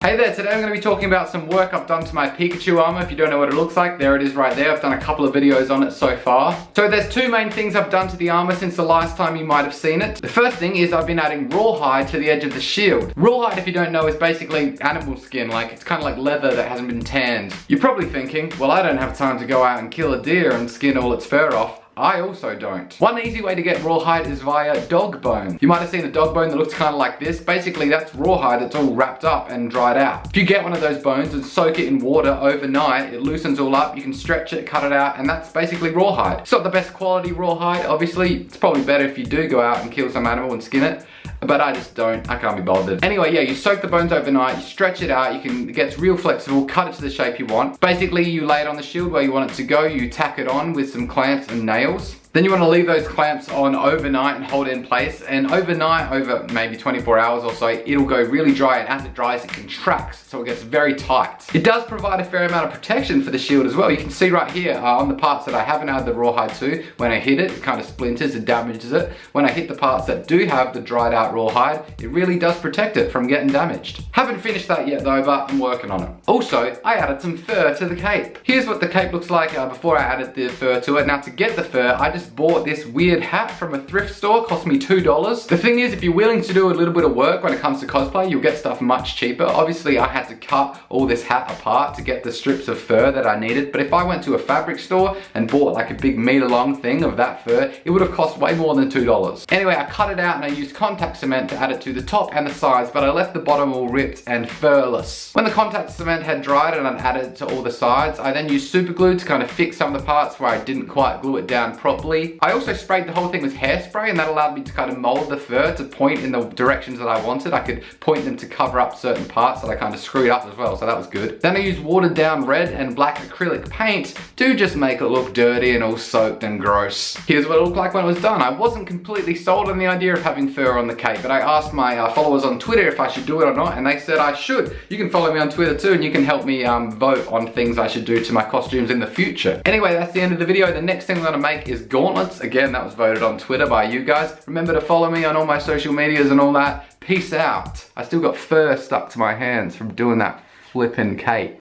Hey there, today I'm going to be talking about some work I've done to my Pikachu armor. If you don't know what it looks like, there it is right there. I've done a couple of videos on it so far. So there's two main things I've done to the armor since the last time you might have seen it. The first thing is I've been adding rawhide to the edge of the shield. Rawhide, if you don't know, is basically animal skin. Like, it's kind of like leather that hasn't been tanned. You're probably thinking, well, I don't have time to go out and kill a deer and skin all its fur off. I also don't. One easy way to get rawhide is via dog bone. You might have seen a dog bone that looks kind of like this. Basically, that's rawhide that's all wrapped up and dried out. If you get one of those bones and soak it in water overnight, it loosens all up, you can stretch it, cut it out, and that's basically rawhide. It's not the best quality rawhide, obviously. It's probably better if you do go out and kill some animal and skin it, but I just don't. I can't be bothered. Anyway, yeah, you soak the bones overnight, you stretch it out, it gets real flexible, cut it to the shape you want. Basically, you lay it on the shield where you want it to go, you tack it on with some clamps and nails. Then you want to leave those clamps on overnight and hold it in place, and overnight, over maybe 24 hours or so, it'll go really dry, and as it dries it contracts, so it gets very tight. It does provide a fair amount of protection for the shield as well. You can see right here on the parts that I haven't added the rawhide to, when I hit it, it kind of splinters and damages it. When I hit the parts that do have the dried out rawhide, it really does protect it from getting damaged. Haven't finished that yet though, but I'm working on it. Also, I added some fur to the cape. Here's what the cape looks like before I added the fur to it. Now to get the fur, I just bought this weird hat from a thrift store, cost me $2. The thing is, if you're willing to do a little bit of work when it comes to cosplay, you'll get stuff much cheaper. Obviously, I had to cut all this hat apart to get the strips of fur that I needed, but if I went to a fabric store and bought like a big meter-long thing of that fur, it would have cost way more than $2. Anyway, I cut it out and I used contact cement to add it to the top and the sides, but I left the bottom all ripped and furless. When the contact cement had dried and I'd added it to all the sides, I then used super glue to kind of fix some of the parts where I didn't quite glue it down properly. I also sprayed the whole thing with hairspray, and that allowed me to kind of mold the fur to point in the directions that I wanted. I could point them to cover up certain parts that I kind of screwed up as well, so that was good. Then I used watered down red and black acrylic paint to just make it look dirty and all soaked and gross. Here's what it looked like when it was done. I wasn't completely sold on the idea of having fur on the cape, but I asked my followers on Twitter if I should do it or not, and they said I should. You can follow me on Twitter too, and you can help me vote on things I should do to my costumes in the future. Anyway, that's the end of the video. The next thing I'm gonna make is gauntlets. Again, that was voted on Twitter by you guys. Remember to follow me on all my social medias and all that. Peace out. I still got fur stuck to my hands from doing that flippin' cape.